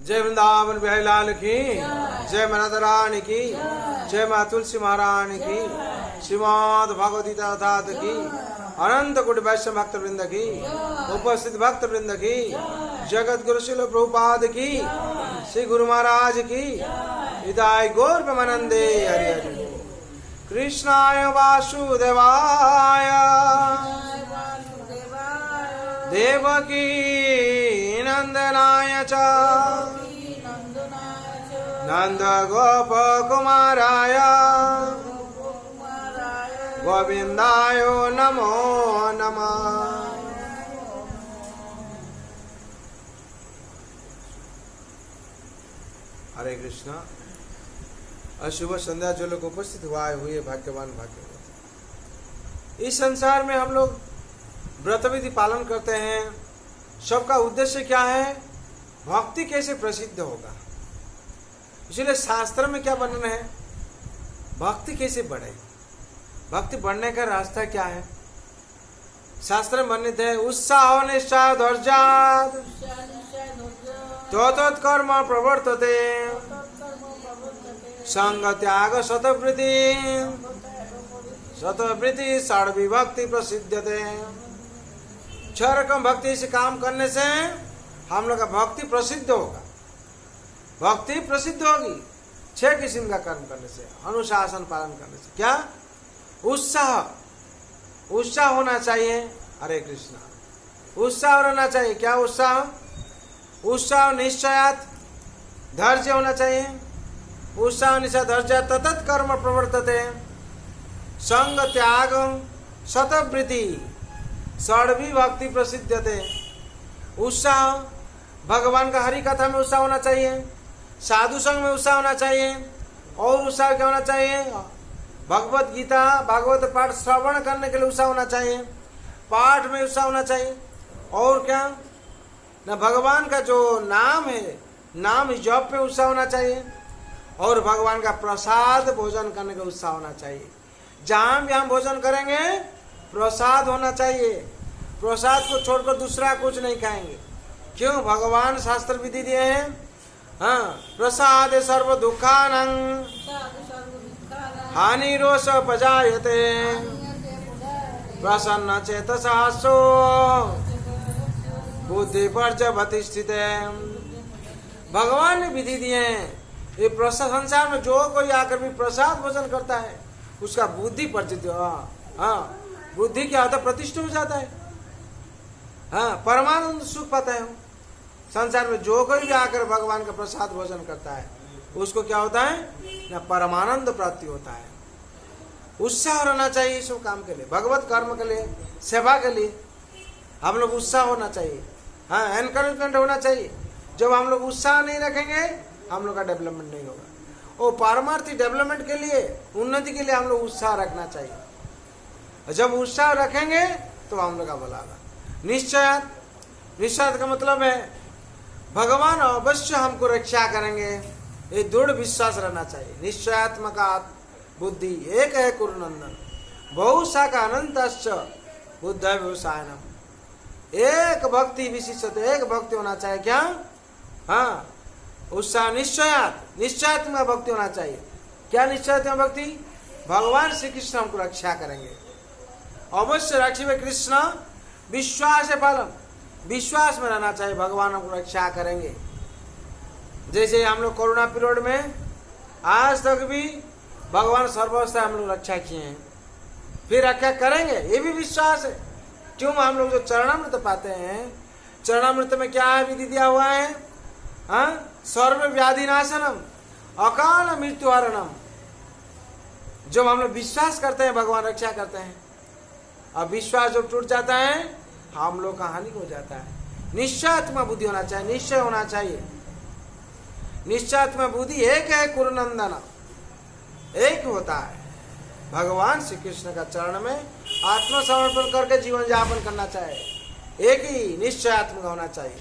जय वृंदावन बिहारी लाल की जय माता रानी की जय माँ तुलसी महारानी की श्रीमद भगवती ठाकुर की अनंत कोटि वैष्णव भक्त वृंद की उपस्थित भक्त वृंद की जगत गुरु शिल प्रभुपाद की श्री गुरु महाराज की हृदय गौर प्रेमानंदे हरि हरि कृष्णाय वासुदेवाय देवकी नंदनाय च नंद गोप कुमाराय गोविंदाय नमो नमः। हरे कृष्णा। शुभ संध्या जो लोग उपस्थित हुए भाग्यवान भाग्यवती। इस संसार में हम लोग व्रत विधि पालन करते हैं। सबका उद्देश्य क्या है? भक्ति कैसे प्रसिद्ध होगा। इसलिए शास्त्र में क्या वर्णन है? भक्ति कैसे बढ़े, भक्ति बढ़ने का रास्ता क्या है। शास्त्र में वर्णित है उत्साह निष्ठा धैर्यात् ततोत्कर्म प्रवर्तते संग त्याग शतवृत्ति षड्विभक्ति प्रसिद्धते। 6 रकम भक्ति से काम करने से हम लोग का भक्ति प्रसिद्ध होगा। भक्ति प्रसिद्ध होगी 6 किस्म का कर्म करने से, अनुशासन पालन करने से। क्या? उत्साह होना चाहिए। हरे कृष्णा। उत्साह रहना चाहिए। क्या उत्साह? उत्साह निश्चयात् धैर्य होना चाहिए। उत्साह निश्चय धैर्य ततत् कर्म प्रवर्तते संग त्याग शतवृत्ति षड्विभक्ति प्रसिद्धते। उत्साह भगवान का हरि कथा में उत्साह होना चाहिए, साधु संग में उत्साह होना चाहिए। और उत्साह क्या होना चाहिए? भगवत गीता भागवत पाठ श्रवण करने के लिए उत्साह होना चाहिए, पाठ में उत्साह होना चाहिए। और क्या न भगवान का जो नाम है, नाम जप पे उत्साह होना चाहिए। और भगवान का प्रसाद भोजन करने का उत्साह होना चाहिए। जहाँ भी हम भोजन करेंगे प्रसाद होना चाहिए। प्रसाद को छोड़कर दूसरा कुछ नहीं खाएंगे। क्यों? भगवान शास्त्र विधि दिए हैं। हाँ, प्रसाद सर्व दुखानं हानि रोष पजायते प्रसन्न चेतसा सो बुद्धि पर्जवति स्थिते। भगवान ने विधि दिए हैं। ये प्रसाद संसार में जो कोई आकर भी प्रसाद भोजन करता है उसका बुद्धि पर्जित, बुद्धि क्या होता है? प्रतिष्ठित हो जाता है। हाँ, परमानंद सुख पाता है। संसार में जो कोई भी आकर भगवान का प्रसाद भोजन करता है उसको क्या होता है? ना परमानंद प्राप्ति होता है। उत्साह रहना चाहिए इस काम के लिए, भगवत कर्म के लिए, सेवा के लिए हम लोग उत्साह होना चाहिए। हाँ, एनकरेजमेंट होना चाहिए। जब हम लोग उत्साह नहीं रखेंगे हम लोग का डेवलपमेंट नहीं होगा। और पारमार्थिक डेवलपमेंट के लिए, उन्नति के लिए हम लोग उत्साह रखना चाहिए। जब उत्साह रखेंगे तो हम लोग का भला होगा। निश्चय का मतलब है भगवान अवश्य हमको रक्षा करेंगे, ये दृढ़ विश्वास रहना चाहिए। निश्चयात्मका बुद्धि एक है कुरुनंदन बहुशाखा अनंतश्च बुद्ध व्यवसायनम। एक भक्ति विशिष्ट, एक भक्ति होना चाहिए। क्या? हाँ, उत्साह निश्चयात्मक भक्ति होना चाहिए। क्या निश्चयात्मक भक्ति? भगवान श्री कृष्ण हमको रक्षा करेंगे, अवश्य रक्षिबे कृष्ण विश्वास है पालन। विश्वास में रहना चाहिए भगवान हमको रक्षा करेंगे। जैसे हम लोग कोरोना पीरियड में आज तक भी भगवान सर्वस्व हम लोग रक्षा किए हैं, फिर रक्षा करेंगे, ये भी विश्वास है। क्यों? हम लोग जो चरणामृत पाते हैं, चरणामृत में क्या है? विधि दिया हुआ है सर्व व्याधि नाशनम अकाल मृत्यु हरणम। जब हम लोग विश्वास करते हैं भगवान रक्षा करते हैं। अब विश्वास जब टूट जाता है हम लोग का हानि हो जाता है। निश्चयात्मक बुद्धि होना चाहिए, निश्चय होना चाहिए। निश्चयात्मक बुद्धि एक है कुरुनंदन, एक होता है। भगवान श्री कृष्ण का चरण में आत्मसमर्पण करके जीवन यापन करना चाहिए। एक ही निश्चयात्मक होना चाहिए,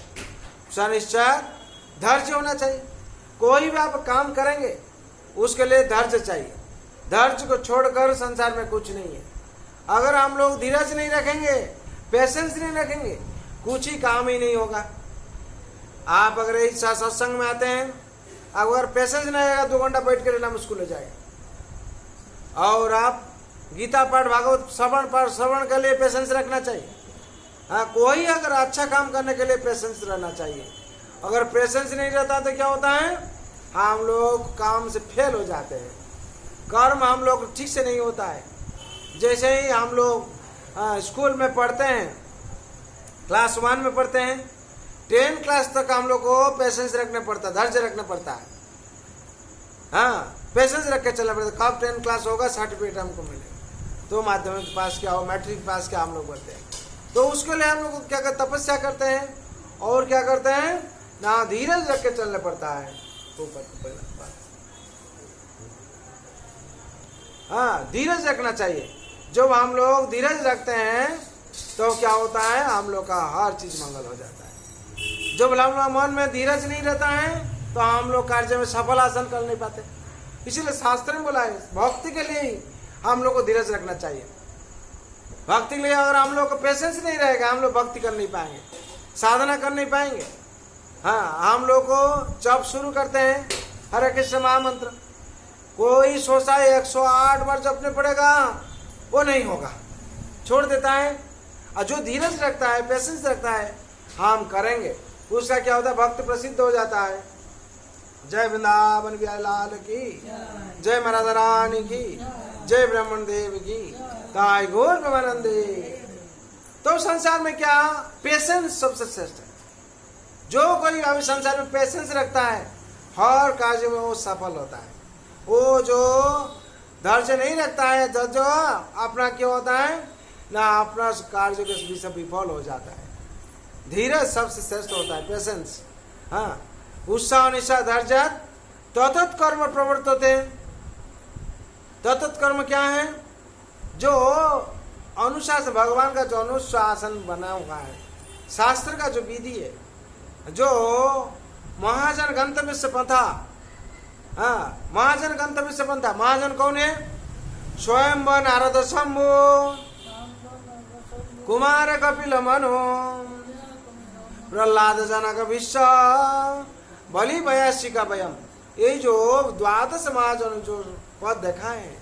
सनिश्चय धैर्य होना चाहिए। कोई भी आप काम करेंगे उसके लिए धैर्य चाहिए। धैर्य को छोड़कर संसार में कुछ नहीं है। अगर हम लोग धीरज नहीं रखेंगे, पेशेंस नहीं रखेंगे, कुछ ही काम ही नहीं होगा। आप अगर इस सत्संग में आते हैं, अगर पैसेंस नहीं आएगा 2 घंटा बैठ के रहना मुश्किल हो जाएगा। और आप गीता पाठ भागवत श्रवण के लिए पेशेंस रखना चाहिए। हाँ, कोई अगर अच्छा काम करने के लिए पेशेंस रहना चाहिए। अगर पेशेंस नहीं रहता तो क्या होता है, हम लोग काम से फेल हो जाते हैं, कर्म हम लोग ठीक से नहीं होता है। जैसे ही हम लोग स्कूल में पढ़ते हैं, क्लास 1 में पढ़ते हैं, 10 क्लास तक हम लोग को पेशेंस रखना पड़ता है, धैर्य रखना पड़ता है। हाँ, पेशेंस रख के चलना पड़ता है। कब 10 क्लास होगा सर्टिफिकेट हमको मिलेगा, तो माध्यमिक पास किया हो, मैट्रिक पास किया हम लोग बोलते हैं। तो उसके लिए हम लोग क्या करते, तपस्या करते हैं और क्या करते हैं ना, धीरज रख के चलना पड़ता है। हाँ, धीरज रखना चाहिए। जब हम लोग धीरज रखते हैं तो क्या होता है, हम लोग का हर चीज मंगल हो जाता है। जब हम लोग मन में धीरज नहीं रहता है तो हम लोग कार्य में सफल हासिल कर नहीं पाते। इसीलिए शास्त्र में बोला है, भक्ति के लिए हम लोग को धीरज रखना चाहिए। भक्ति के लिए अगर हम लोग को पेशेंस नहीं रहेगा, हम लोग भक्ति कर नहीं पाएंगे, साधना कर नहीं पाएंगे। हाँ, हम लोग को जब शुरू करते हैं हरे कृष्ण महामंत्र, कोई सोचता है 108 बार जपने पड़ेगा, वो नहीं होगा, छोड़ देता है। और जो धीरज रखता है, पेशेंस रखता है, हम करेंगे, उसका क्या होता है, भक्त प्रसिद्ध हो जाता है। जय वृंदावन बिहारी लाल की, जय महाराजा रानी की, जय ब्राह्मण देव की, ताई गौर प्रेमानंदे। तो संसार में क्या, पेशेंस सबसे श्रेष्ठ है। जो कोई अभी संसार में पेशेंस रखता है, हर कार्य में वो सफल होता है। वो जो धैर्य नहीं रखता है, जो अपना क्या होता है ना, अपना कार्य के विषय विफल हो जाता है। धीरज सबसे श्रेष्ठ होता है, पेशेंस। हाँ, उत्साह निशा धैर्य तत्त कर्म प्रवर्तते। तत्त कर्म क्या है, जो अनुशासन, भगवान का जो अनुशासन बना हुआ है, शास्त्र का जो विधि है, जो महाजन गंतव्य से पंथा। हाँ, महाजन गंतव्य से पंथा। महाजन कौन है, स्वयं नारद शंभु, कुमार कपिल मनु, प्रहलाद जनक विश्व, बलि बयासी का भयम। ये जो 12 महाजन जो पद देखा है,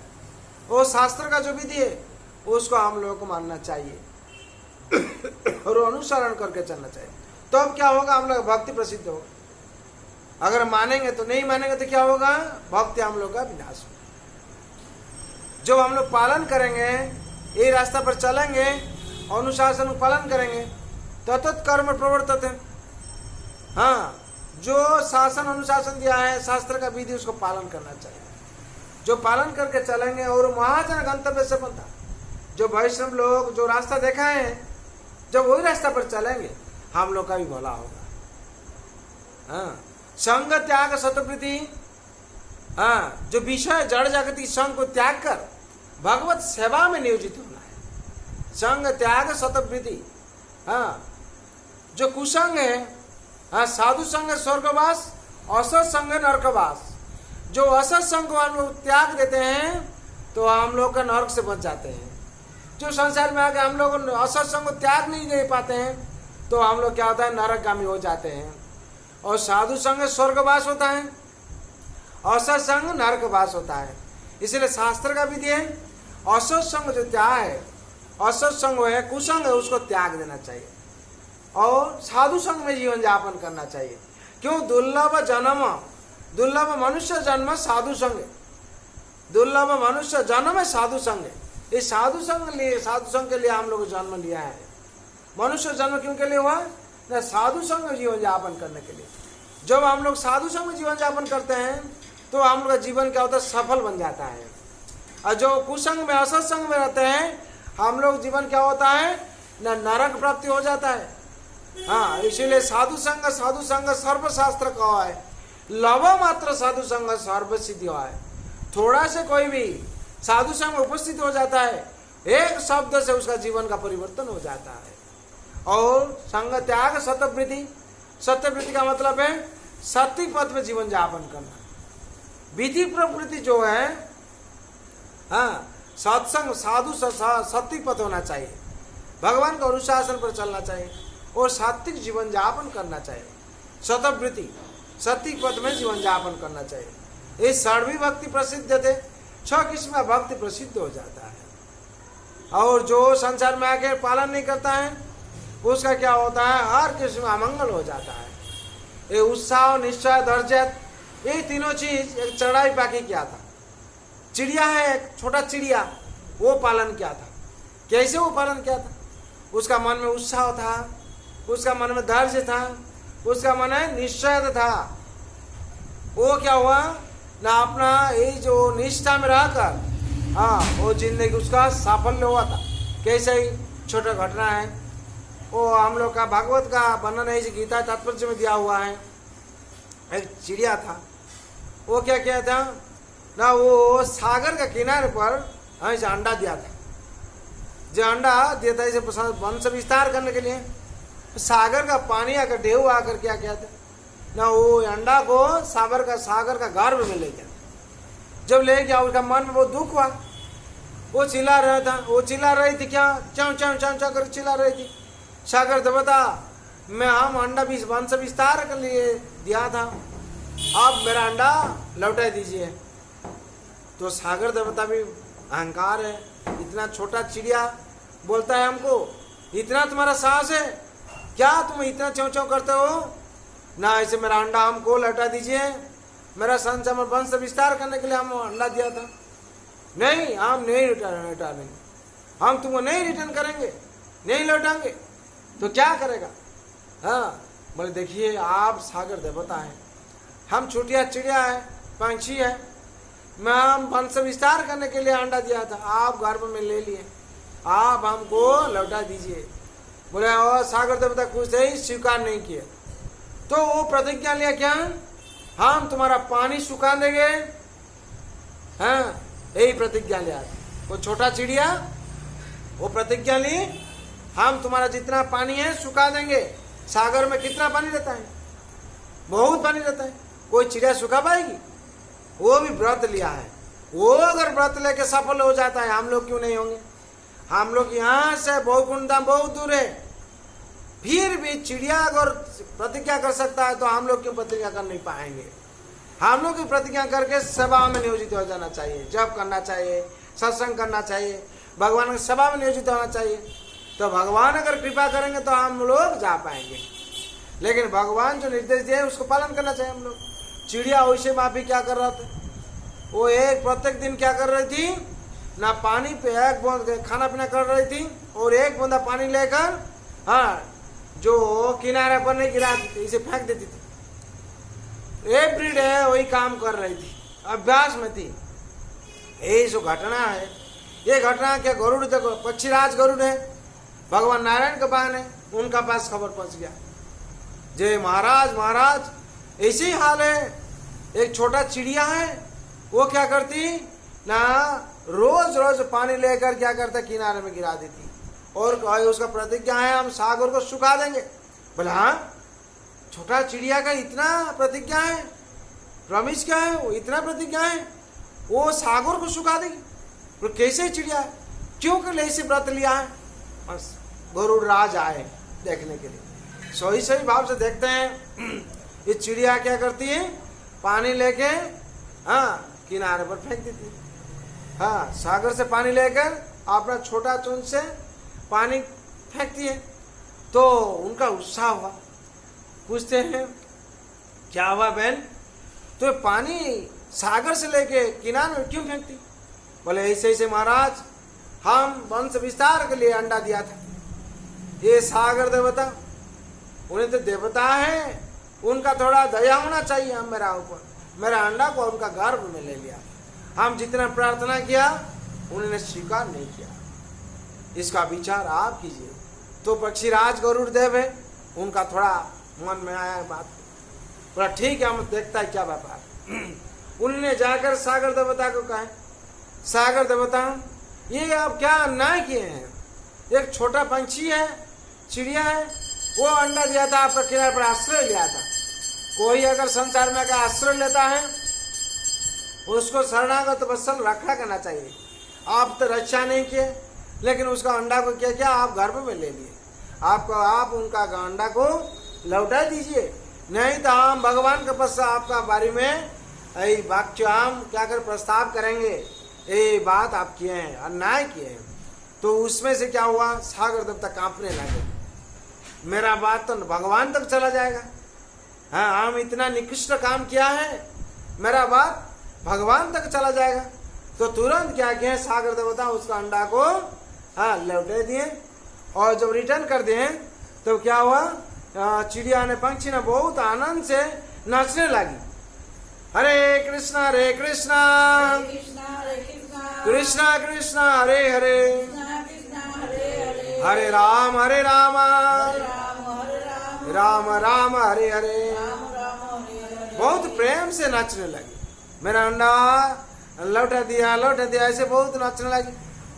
वो शास्त्र का जो विधि है, उसको हम लोगों को मानना चाहिए और अनुसरण करके चलना चाहिए। तो अब क्या होगा, हम लोग भक्ति प्रसिद्ध होगा। अगर मानेंगे तो, नहीं मानेंगे तो क्या होगा, भक्ति हम लोग का विनाश होगा। जो हम लोग पालन करेंगे, ये रास्ता पर चलेंगे, अनुशासन पालन करेंगे, तत्त कर्म प्रवर्तते। हाँ, जो शासन अनुशासन दिया है, शास्त्र का विधि, उसको पालन करना चाहिए। जो पालन करके चलेंगे और महाजन गंतव्य से बनता, जो वैष्णव लोग जो रास्ता देखा है, जब वही रास्ता पर चलेंगे, हम लोग का भी भला होगा। हाँ, संग त्याग सतप्रीति। हाँ, जो विषय जड़ जागतिक संग को त्याग कर भगवत सेवा में नियोजित होना है। संग त्याग सतप्रीति। हाँ, जो कुसंग है, हाँ, साधु संग है स्वर्गवास, असत संग है नरकवास। जो असत संग को हम लोग त्याग देते हैं तो हम लोग का नरक से बच जाते हैं। जो संसार में आके हम लोग असत संग को त्याग नहीं दे पाते हैं तो हम लोग क्या होता है, नरकगामी हो जाते हैं। और साधु संग स्वर्गवास होता है, असत संग नरकवास होता है। इसलिए शास्त्र का विधि है, असत संग जो त्याग है, असत संग है, कुसंग है, उसको त्याग देना चाहिए और साधु संग में जीवन यापन करना चाहिए। क्यों, दुर्लभ मनुष्य जन्म साधु संग, दुर्लभ मनुष्य जन्म है साधु संग। इस साधु संग के लिए हम लोग जन्म लिया है। मनुष्य जन्म क्यों के लिए हुआ ना, साधु संग में जीवन यापन करने के लिए। जब हम लोग साधु संग में जीवन यापन करते हैं तो हम लोग का जीवन क्या होता है, सफल बन जाता है। और जो कुसंग में, असत संग में रहते हैं, हम लोग जीवन क्या होता है ना, नरक प्राप्ति हो जाता है। हाँ, इसीलिए साधु संग सर्वशास्त्र कहा है, लव मात्र साधु संग सर्व सिद्धि है। थोड़ा से कोई भी साधु संग में उपस्थित हो जाता है, एक शब्द से उसका जीवन का परिवर्तन हो जाता है। और संग त्याग सत्यवृत्ति। सत्यवृत्ति का मतलब है सत्य पथ में जीवन यापन करना। विधि प्रवृत्ति जो है, हाँ, सत्संग साधु सत्य पथ होना चाहिए, भगवान के अनुशासन पर चलना चाहिए और सात्विक जीवन यापन करना चाहिए। शतवृत्ति सती पथ में जीवन यापन करना चाहिए। ये षडवी भक्ति प्रसिद्ध थे, 6 किस्म का भक्ति प्रसिद्ध हो जाता है। और जो संसार में आके पालन नहीं करता है उसका क्या होता है, हर किस्म का अमंगल हो जाता है। ये उत्साह, निश्चय, धैर्य, ये तीनों चीज एक चढ़ाई पाके क्या था। चिड़िया है, एक छोटा चिड़िया, वो पालन क्या था, कैसे वो पालन क्या था। उसका मन में उत्साह था, उसका मन में धैर्य था, उसका मन में निश्चय था। वो क्या हुआ ना, अपना ये जो निष्ठा में रहकर वो जिंदगी उसका साफल्य हुआ था। कैसे ही छोटा घटना है, वो हम लोग का भागवत का वर्णन है, गीता तात्पर्य में दिया हुआ है। एक चिड़िया था, वो क्या किया था ना, वो सागर के किनारे पर ऐसे अंडा दिया था। जो अंडा दिया था इसे वंश विस्तार करने के लिए, सागर का पानी आकर ढेउ आकर क्या किया था ना, वो अंडा को सागर का गर्भ में ले गया। जब ले गया उसका मन में बहुत दुख हुआ, वो चिल्ला रहा था, वो चिल्ला रही थी क्या, चाव चाव चाव चाव कर चिल्ला रही थी। सागर देवता मैं हम अंडा भी वंश विस्तार के लिए दिया था, आप मेरा अंडा लौटा दीजिए। तो सागर देवता भी अहंकार है, इतना छोटा चिड़िया बोलता है हमको, इतना तुम्हारा साहस है क्या, तुम इतना चौं चौं करते हो ना, ऐसे मेरा अंडा हमको लौटा दीजिए, मेरा संसार वंश विस्तार करने के लिए हम अंडा दिया था। नहीं, हम नहीं लौटाएंगे, हम तुमको नहीं रिटर्न करेंगे, नहीं लौटाएंगे। तो क्या करेगा। हाँ बोले देखिए आप सागर देवता हैं, हम छोटिया चिड़िया है, पंछी है, मैं हम वंश विस्तार करने के लिए अंडा दिया था, आप गर्भ में ले लिए, आप हमको लौटा दीजिए। बोले और सागर देवता कुछ ही स्वीकार नहीं किया। तो वो प्रतिज्ञा लिया क्या, हम तुम्हारा पानी सुखा देंगे। हाँ यही प्रतिज्ञा लिया। वो छोटा चिड़िया वो प्रतिज्ञा ली, हम तुम्हारा जितना पानी है सुखा देंगे। सागर में कितना पानी रहता है, बहुत पानी रहता है, कोई चिड़िया सुखा पाएगी। वो भी व्रत लिया है, वो अगर व्रत लेके सफल हो जाता है, हम लोग क्यों नहीं होंगे। हम लोग यहाँ से बहुकुंड बहुत दूर है, फिर भी चिड़िया अगर प्रतिज्ञा कर सकता है तो हम लोग क्यों प्रतिज्ञा कर नहीं पाएंगे। हम लोग की प्रतिज्ञा करके सेवा में नियोजित हो जाना चाहिए, जप करना चाहिए, सत्संग करना चाहिए, भगवान की सेवा में नियोजित होना चाहिए। तो भगवान अगर कृपा करेंगे तो हम लोग जा पाएंगे। लेकिन भगवान जो निर्देश दिए उसको पालन करना चाहिए हम लोग। चिड़िया वैसे माफी क्या कर रहा था, वो एक प्रत्येक दिन क्या कर रही थी ना, पानी पे एक बूंद खाना पीना कर रही थी और एक बूंदा पानी लेकर हाँ जो किनारे पर नहीं गिरा थी इसे फेंक देती थी। एवरीडे वही काम कर रही थी, अभ्यास में थी। यही जो घटना है, ये घटना क्या गरुड़ देखो, पक्षीराज गरुड़ है, भगवान नारायण के बहन है, उनका पास खबर पहुंच गया। जय महाराज महाराज ऐसी हाल है। एक छोटा चिड़िया है, वो क्या करती ना, रोज रोज पानी लेकर क्या करता किनारे में गिरा देती और उसका प्रतिज्ञा है हम सागर को सुखा देंगे। बोले हाँ, छोटा चिड़िया का इतना प्रतिज्ञा है, प्रॉमिस क्या है, वो इतना प्रतिज्ञा है, वो सागर को सुखा देगी। बोले कैसे चिड़िया है, क्यों कर ऐसे व्रत लिया है। बस गरुड़ राज आए देखने के लिए, सही सही भाव से देखते हैं। ये चिड़िया क्या करती है, पानी लेके हाँ किनारे पर फेंक देती है। हाँ सागर से पानी लेकर अपना छोटा चुन से पानी फेंकती है। तो उनका उत्साह हुआ, पूछते हैं क्या हुआ बहन, तो पानी सागर से लेके किनारे में क्यों फेंकती। बोले ऐसे ऐसे महाराज, हम वंश विस्तार के लिए अंडा दिया था। ये सागर देवता, उन्हें तो देवता है, उनका थोड़ा दया होना चाहिए हम मेरा ऊपर, मेरा अंडा को उनका गर्भ में ले लिया। हम जितना प्रार्थना किया उन्होंने स्वीकार नहीं किया, इसका विचार आप कीजिए। तो पक्षीराज गरुड़ देव है, उनका थोड़ा मन में आया बात, बोला ठीक है हम देखता है क्या व्यापार। उन्होंने जाकर सागर देवता को कहा, सागर देवता ये आप क्या अन्याय किए हैं, एक छोटा पंछी है, चिड़िया है, वो अंडा दिया था, आपका किनारे पर आश्रय लिया था। कोई अगर संसार में का आश्रय लेता है उसको शरणागत वत्सल रक्षा करना चाहिए। आप तो रक्षा नहीं किए, लेकिन उसका अंडा को क्या आप गर्भ में ले लिए। आप उनका अंडा को लौटा दीजिए, नहीं तो हम भगवान के पास आपका बारे में वाक्य हम क्या कर प्रस्ताव करेंगे, ये बात आप किए हैं, अन्याय किए हैं। तो उसमें से क्या हुआ, सागर देवता कांपने लगे, मेरा बात तो भगवान तक चला जाएगा। हाँ, हम इतना निकृष्ट काम किया है, मेरा बात भगवान तक चला जाएगा। तो तुरंत क्या किए, सागर देवता उसका अंडा को लौटे दिए, और जब रिटर्न कर दिए तो क्या हुआ, चिड़िया ने पंछी ने बहुत आनंद से नाचने लगी। हरे कृष्णा कृष्णा कृष्णा हरे हरे, हरे राम राम राम हरे हरे। बहुत प्रेम से नाचने लगी, मेरा अंडा लौटा दिया ऐसे बहुत नाचने लगी।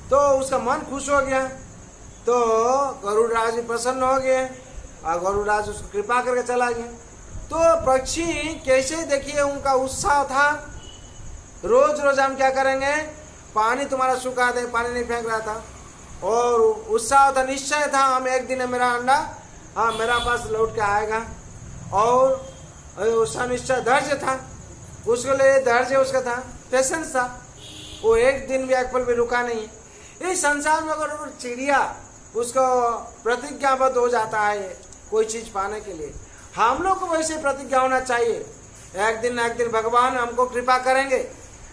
तो उसका मन खुश हो गया, तो गरुड़राज प्रसन्न हो गए, और गरुड़राज उसको कृपा करके चला गया। तो पक्षी कैसे देखिए उनका उत्साह था, रोज रोज हम क्या करेंगे, पानी तुम्हारा सुखा दे, पानी नहीं फेंक रहा था, और उत्साह था, निश्चय था हम एक दिन मेरा अंडा मेरा पास लौट के आएगा, और उसका निश्चय धैर्य था, उसके लिए धैर्य उसका था, पेशेंस था, वो एक दिन भी एक पल भी रुका नहीं। इस संसार में अगर चिड़िया उसको प्रतिज्ञाबद्ध हो जाता है कोई चीज पाने के लिए, हम लोग को वैसे प्रतिज्ञा होना चाहिए, एक दिन भगवान हमको कृपा करेंगे।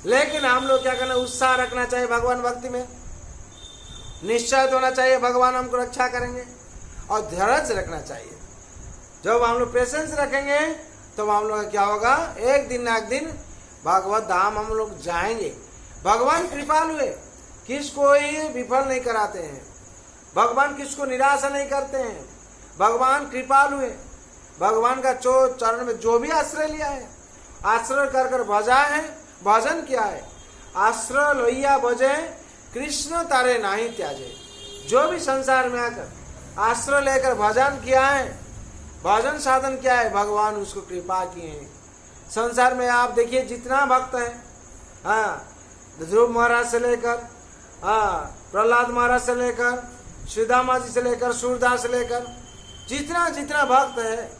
लेकिन हम लोग क्या करना, उत्साह रखना चाहिए भगवान भक्ति में, निश्चय होना चाहिए भगवान हमको रक्षा करेंगे, और धैर्य रखना चाहिए। जब हम लोग पेशेंस रखेंगे तो हम लोग क्या होगा, एक दिन भगवत धाम हम लोग जाएंगे। भगवान कृपालु है, किसको ही विफल नहीं कराते हैं, भगवान किसको निराशा नहीं करते हैं, भगवान कृपालु है। भगवान का चरण में जो भी आश्रय लिया है, आश्रय कर भजा है, भजन किया है, आश्रय लोहिया भजे कृष्ण तारे नाही त्याजे। जो भी संसार में आकर आश्रय लेकर भजन किया है, भजन साधन किया है, भगवान उसको कृपा किए हैं। संसार में आप देखिए जितना भक्त है, ध्रुव महाराज से लेकर प्रहलाद महाराज से लेकर श्रीदामा जी से लेकर सूरदास से लेकर जितना भक्त है,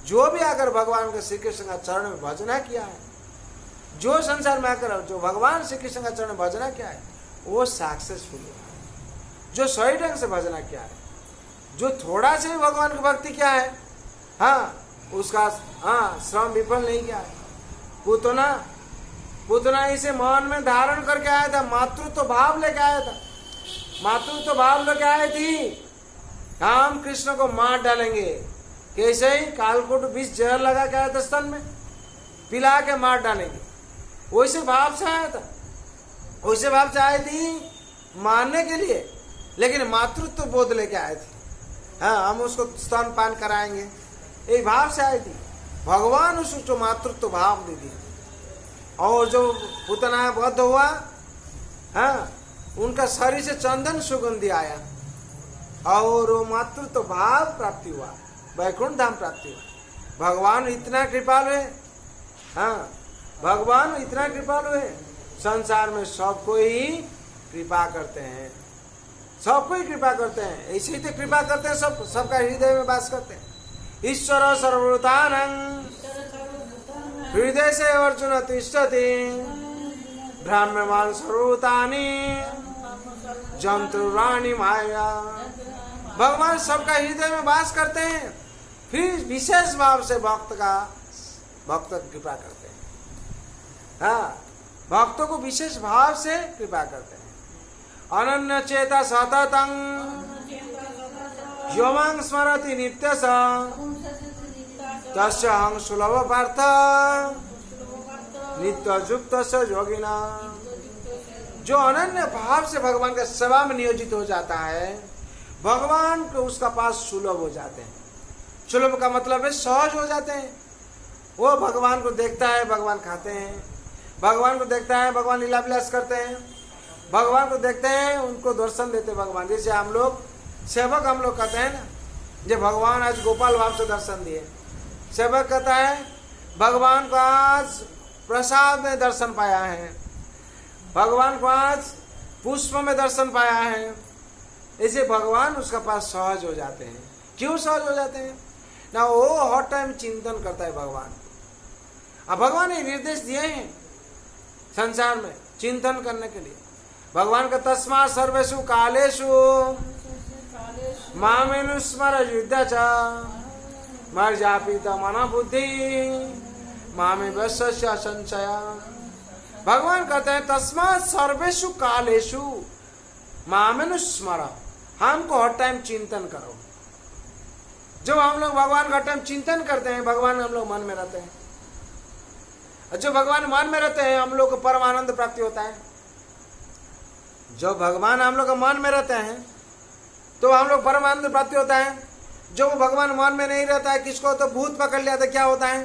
जो भी आकर भगवान के श्री कृष्ण का चरण में भजना किया है, जो संसार में आकर जो भगवान श्री कृष्ण का चरण में भजना किया है, वो सक्सेसफुल हुआ। जो सही ढंग से भजना किया है, जो थोड़ा से भी भगवान की भक्ति किया है, उसका श्रम विफल नहीं किया है। पुतना इसे मन में धारण करके आया था, मातृत्व भाव लेके आया था, मातृत्व भाव लेके आए थी, हम कृष्ण को मार डालेंगे। कैसे ही कालकूट विष जहर लगा के आया था, स्तन में पिला के मार डालेंगे, वैसे भाव से आया था, वैसे भाव से आई थी मारने के लिए, लेकिन मातृत्व बोध लेके आए थे। हम उसको स्तन पान कराएंगे, यही भाव से आई थी। भगवान उसको मातृत्व भाव दे दिया, और जो पुतना बद्ध हुआ, उनका शरीर से चंदन सुगंधी आया, और वो मातृत्व भाव प्राप्ति हुआ, वैकुंठ धाम प्राप्ति हुआ। भगवान इतना कृपालु है, भगवान इतना कृपालु है, संसार में सबको ही कृपा करते हैं, सबको ही कृपा करते हैं, ऐसे ही तो कृपा करते हैं, सबका हृदय में वास करते हैं। ईश्वर सर्वभूतानां हृदय से अर्जुन तिष्ठति, ब्राह्मण सर्वभूतानि जंतुराणि माया। भगवान सबका हृदय में वास करते हैं, फिर विशेष भाव से भक्त की कृपा करते हैं। भक्तों को विशेष भाव से कृपा करते हैं। अनन्य चेता सततं यो मां स्मरति नित्यश तस्य अहं सुलभ पार्थ नित्य युक्त योगिना। जो अनन्य भाव से भगवान का सेवा में नियोजित हो जाता है, भगवान को उसका पास सुलभ हो जाते हैं। सुलभ का मतलब है सहज हो जाते हैं। वो भगवान को देखता है, भगवान खाते हैं, भगवान को देखता है, भगवान लीला विलास करते हैं, भगवान को देखते हैं, उनको दर्शन देते हैं भगवान। जैसे हम लोग सेवक हम लोग कहते हैं ना, जो भगवान आज गोपाल भाव से दर्शन दिए, सेवक कहता है भगवान को आज प्रसाद में दर्शन पाया है, भगवान को आज पुष्प में दर्शन पाया है। ऐसे भगवान उसका पास सहज हो जाते हैं। क्यों सहज हो जाते हैं? ना वो हर टाइम चिंतन करता है भगवान। अब भगवान ने निर्देश दिए हैं संसार में चिंतन करने के लिए। भगवान का तस्मा सर्वेषु कालेषु मामेनुस्मर युद्ध च मर्जापित मन बुद्धि मामे वश्य संशय। भगवान कहते हैं तस्मा सर्वेषु कालेषु मामेनुस्मर, हमको हर टाइम चिंतन करो। जब हम लोग भगवान का टाइम चिंतन करते हैं, भगवान हम लोग मन में रहते हैं। जो भगवान मन में रहते हैं हम लोग को परम आनंद प्राप्ति होता है। जो भगवान हम लोग का मन में रहते हैं तो हम लोग परम आनंद प्राप्ति होता है। जो भगवान मन में नहीं रहता है, किसको तो भूत पकड़ लिया तो क्या होता है,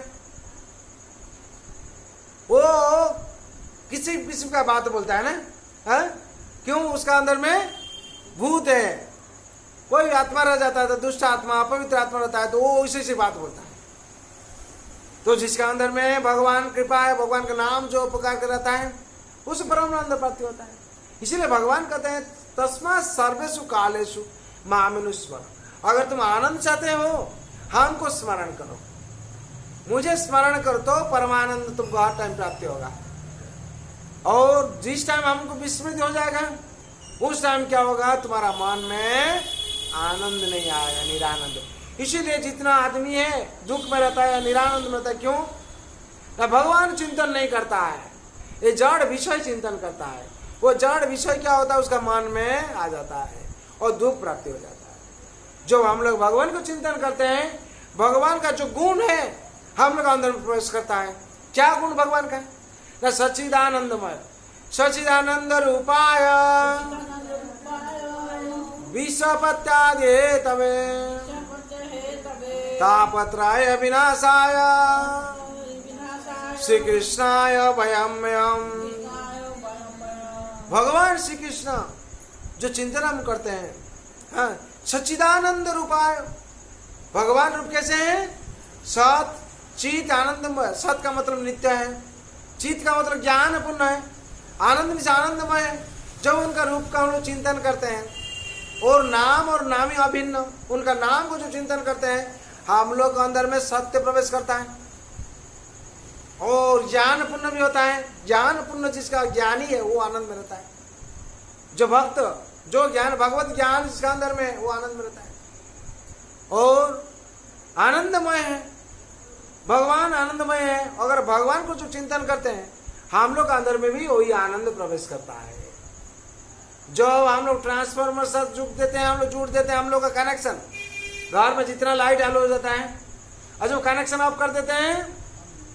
वो किसी किसी का बात बोलता है ना, है? क्यों? उसका अंदर में भूत है। कोई आत्मा रह जाता है तो दुष्ट आत्मा अपवित्र आत्मा रहता है तो वो उसी से बात बोलता है। तो जिसका अंदर में भगवान कृपा है, भगवान का नाम जो पुकार कर रहता है, उस परम आनंद प्राप्ति होता है। इसीलिए भगवान कहते हैं तस्मा सर्वेषु कालेषु मामेनुस्मर, अगर तुम आनंद चाहते हो हमको स्मरण करो, मुझे स्मरण करो तो परमानंद तुमको हर टाइम प्राप्ति होगा। और जिस टाइम हमको विस्मृत हो जाएगा उस टाइम क्या होगा, तुम्हारा मन में आनंद नहीं आएगा, निरानंद। इसीलिए जितना आदमी है दुख में रहता है, निरानंद में रहता है, क्यों? ना भगवान चिंतन नहीं करता है, ये जड़ विषय चिंतन करता है। वो जड़ विषय क्या होता है, उसका मन में आ जाता है और दुख प्राप्ति हो जाता है। जो हम लोग भगवान को चिंतन करते हैं, भगवान का जो गुण है हम लोग अंदर में प्रवेश करता है। क्या गुण भगवान का? ना सच्चिदानंदमय, सच्चिदानंद रूपाय विषपत्यादे तवे तापत्राय विनाशाय श्री कृष्णाय वयम्यम। भगवान श्री कृष्ण जो चिंतन हम करते हैं, हाँ, सच्चिदानंद रूपाय, भगवान रूप कैसे है? सत चित आनंदमय। सत का मतलब नित्य है, चित का मतलब ज्ञानपूर्ण है, आनंद से आनंदमय है। जब उनका रूप का हम लोग चिंतन करते हैं और नाम और नामी अभिन्न, उनका नाम को जो चिंतन करते हैं हम लोग के अंदर में सत्य प्रवेश करता है और ज्ञान पूर्ण भी होता है। ज्ञान पूर्ण जिसका ज्ञानी है वो आनंद में रहता है। जो भक्त जो ज्ञान भगवत ज्ञान जिसका अंदर में वो आनंद में रहता है और आनंदमय है। भगवान आनंदमय है। अगर भगवान को जो चिंतन करते हैं हम लोग के अंदर में भी वही आनंद प्रवेश करता है। जो हम लोग ट्रांसफार्मर साथ जुड़ देते हैं, हम लोग जुड़ देते हैं, हम लोग का कनेक्शन घर में जितना लाइट चालू हो जाता है और जो कनेक्शन ऑफ कर देते हैं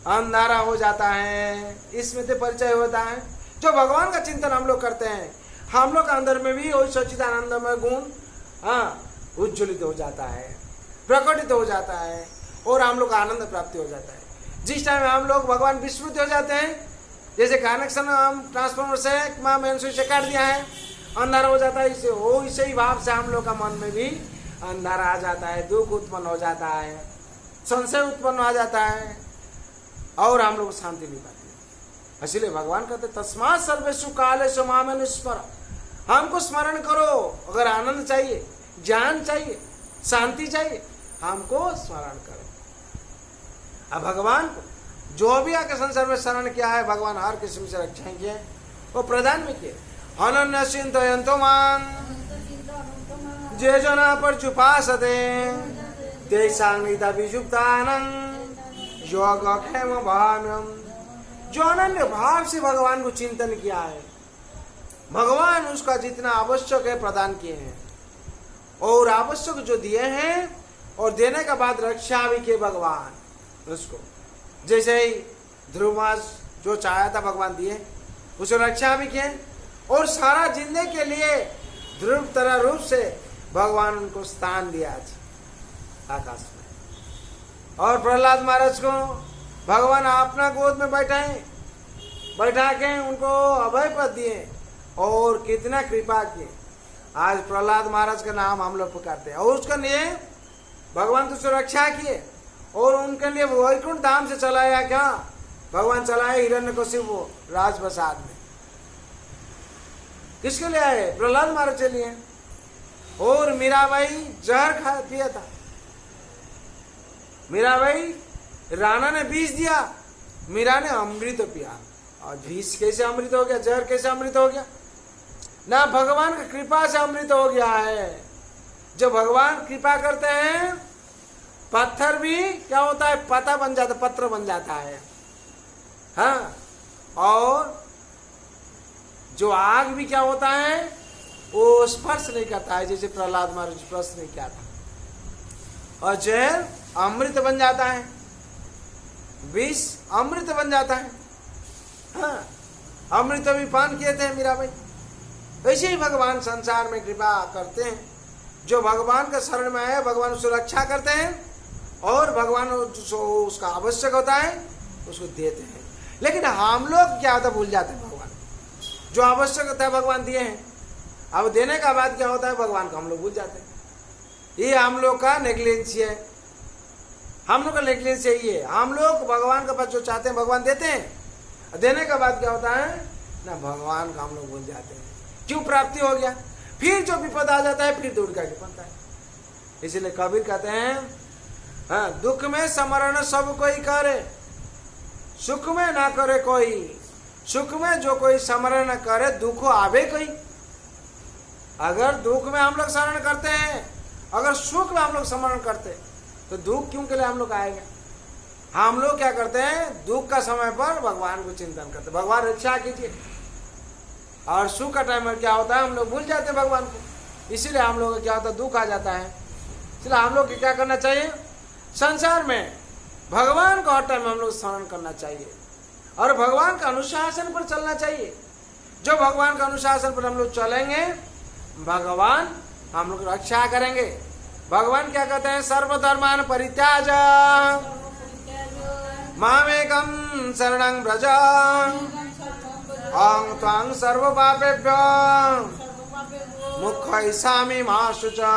अंधारा हो जाता है। इसमें से परिचय होता है। जो भगवान का चिंतन हम लोग करते हैं हम लोग के अंदर में भी वही सच्चिदानंदमय गुण उज्ज्वलित हो जाता है, प्रकटित हो जाता है और हम लोग का आनंद प्राप्ति हो जाता है। जिस टाइम हम लोग भगवान विस्मृत हो जाते हैं, जैसे कनेक्शन हम ट्रांसफार्मर से मेन स्विच से काट दिया है, अंधारा हो जाता है, इसे ही भाव से हम लोग का मन में भी अंधारा आ जाता है, दुख उत्पन्न हो जाता है, संशय उत्पन्न हो जाता है और हम लोग शांति नहीं पाते। इसलिए भगवान कहते तस्मात् सर्वेषु कालेषु मामेनुस्मर, हमको स्मरण करो। अगर आनंद चाहिए, ज्ञान चाहिए, शांति चाहिए, हमको स्मरण करो। अब भगवान को जो भी आके संसार में शरण किया है भगवान हर किस्म से रक्षाएं किए, वो प्रदान में किए। अनन्य चिंतयन्तो मां जे जना पर चुपासते तेषां निधभिजुक्तानां योगक्षेम भाम्यम। जो अनन्य भाव से भगवान को चिंतन किया है भगवान उसका जितना आवश्यक है प्रदान किए हैं और आवश्यक जो दिए हैं और देने के बाद रक्षा भी किए भगवान उसको। जैसे ही ध्रुवमास जो चाहा था भगवान दिए, उसको रक्षा भी किए और सारा जिंदगी के लिए ध्रुव तरह रूप से भगवान उनको स्थान दिया आकाश में। और प्रहलाद महाराज को भगवान अपना गोद में बैठा के उनको अभय पद दिए और कितना कृपा किए। आज प्रहलाद महाराज का नाम हम लोग पुकारते हैं और उसके लिए भगवान तो सुरक्षा किए और उनके लिए वैकुंठ धाम से चलाया। क्या भगवान चलाए? हिरण्यकशिपु राजप्रसाद में। किसके लिए आए? प्रहलाद महाराज के लिए। और मीराबाई जहर खा पिया था मीरा भाई, राणा ने विष दिया, मीरा ने अमृत पिया। और विष कैसे अमृत हो गया, जहर कैसे अमृत हो गया? ना भगवान की कृपा से अमृत हो गया है। जब भगवान कृपा करते हैं, पत्थर भी क्या होता है, पता बन जाता, पत्र बन जाता है। हाँ, और जो आग भी क्या होता है, वो स्पर्श नहीं करता है, जैसे प्रहलाद महाराज स्पर्श नहीं किया था। और जहर अमृत बन जाता है, विष अमृत बन जाता है। हाँ, अमृत भी पान किए थे मीरा भाई। वैसे ही भगवान संसार में कृपा करते हैं। जो भगवान के शरण में आए, भगवान उसकी रक्षा करते हैं, और भगवान जो उसका आवश्यक होता है उसको देते हैं। लेकिन हम लोग क्या होता है, भूल जाते हैं भगवान जो आवश्यक होता है भगवान दिए हैं। अब देने का बाद क्या होता है, भगवान को हम लोग भूल जाते हैं। ये हम लोग का नेग्लिजेंस है, हम लोग का नेग्लिजेंस यही है। हम लोग भगवान के पास जो चाहते हैं भगवान देते हैं, देने के बाद क्या होता है ना, भगवान को हम लोग भूल जाते हैं। क्यों? प्राप्ति हो गया, फिर जो विपद आ जाता है फिर दूर करके बनता है। इसलिए कबीर कहते हैं, हाँ, दुख में स्मरण सब कोई करे, सुख में ना करे कोई। सुख में जो कोई स्मरण न करे, दुख आवे कोई। अगर दुख में हम लोग स्मरण करते हैं, अगर सुख में हम लोग स्मरण करते, तो दुख क्यों के लिए हम लोग आएगा? हम लोग क्या करते हैं, दुख का समय पर भगवान को चिंतन करते, भगवान रक्षा कीजिए। और सुख का टाइम में क्या होता है, हम लोग भूल जाते हैं भगवान को। इसीलिए हम लोग क्या होता है, दुख आ जाता है। इसलिए हम लोग क्या करना चाहिए, संसार में भगवान को हर टाइम हम लोग स्मरण करना चाहिए, और भगवान का अनुशासन पर चलना चाहिए। जो भगवान का अनुशासन पर हम लोग चलेंगे, भगवान हम लोग रक्षा करेंगे। भगवान क्या कहते हैं, सर्वधर्मान परित्याज मामेकं शरणं व्रज अहं त्वां सर्वपापेभ्यो मोक्षयिष्यामि मा शुचा।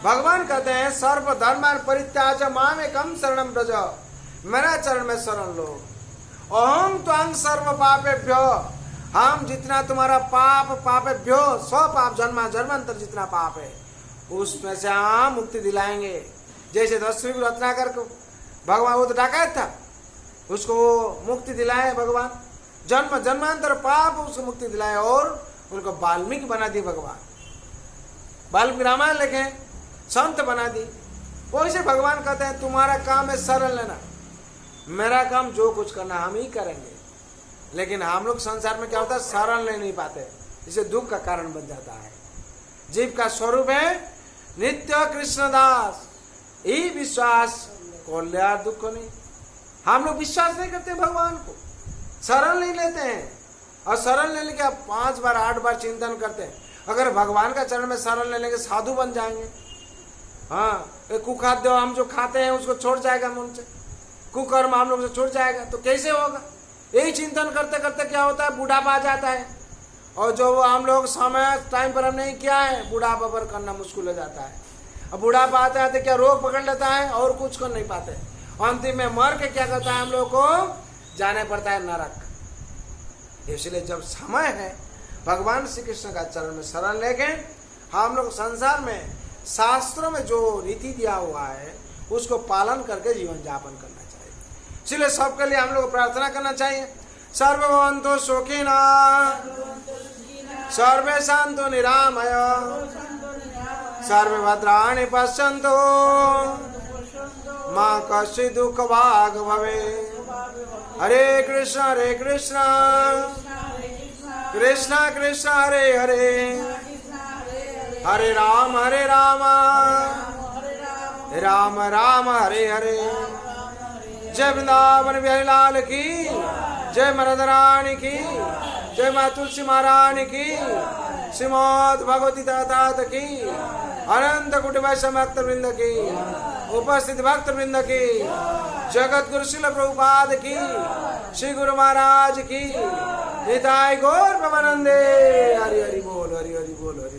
भगवान कहते हैं, सर्वधर्मान परित्याज मामेकं शरणं व्रज, मेरा चरण में शरण लो। अहं त्वां सर्वपापेभ्यो, हम जितना तुम्हारा पाप, पापेभ्यो स्व पाप, जन्मा जन्मांतर जितना पाप है उसमें से हम मुक्ति दिलाएंगे। जैसे दशरथ को रत्नाकर को भगवान, वो तो डाकैत था, उसको मुक्ति दिलाए भगवान, जन्म जन्मांतर पाप उसको मुक्ति दिलाए, और उनको वाल्मीकि बना दी भगवान। वाल्मीकि रामायण लिखे, संत बना दी। वैसे भगवान कहते हैं, तुम्हारा काम है शरण लेना, मेरा काम जो कुछ करना हम ही करेंगे। लेकिन हम लोग संसार में क्या होता है, शरण ले नहीं पाते, इसे दुख का कारण बन जाता है। जीव का स्वरूप है नित्य कृष्णदास, यही विश्वास कल्याण दुख को नहीं। हम लोग विश्वास नहीं करते भगवान को, शरण नहीं लेते हैं, और शरण लेने के 5 बार 8 बार चिंतन करते हैं। अगर भगवान का चरण में शरण ले लेंगे, साधु बन जाएंगे। हाँ, कुखाद्य हम जो खाते हैं उसको छोड़ जाएगा मन से, कुकर्म हम लोग से छूट जाएगा, तो कैसे होगा? यही चिंतन करते करते क्या होता है, बुढ़ापा आ जाता है, और जो हम लोग समय टाइम पर हम नहीं किया है, बुढ़ापा पर करना मुश्किल हो जाता है। अब बुढ़ापा आता है तो क्या रोग पकड़ लेता है, और कुछ कर नहीं पाते, अंतिम में मर के क्या करता है, हम लोग को जाने पड़ता है नरक। इसलिए जब समय है, भगवान श्री कृष्ण का चरण में शरण लेके हम लोग संसार में शास्त्रों में जो रीति दिया हुआ है उसको पालन करके जीवन यापन करना चाहिए। इसलिए सबके लिए हम लोग प्रार्थना करना चाहिए, सर्वभवन्तु सुखिनः सर्वे सन्तु निरामय सर्वे भद्राणि पश्यन्तु मा कश्चित् दुःखभाग् भवेत्। हरे कृष्ण कृष्ण कृष्ण हरे हरे, हरे राम राम राम हरे हरे। जय वृंदावन बिहारी लाल की जय, मरद रानी की जय, माँ तुलसी महारानी की, श्रीमद् भगवती दाता की, अनंत कोटि वैष्णव भक्त वृंद की, उपस्थित भक्त वृंद की, जगत गुरु श्रील प्रभुपाद की, श्री गुरु महाराज की, निताय गौर प्रेमानंदे। हरि हरि बोल, हरि हरि बोल, हरि।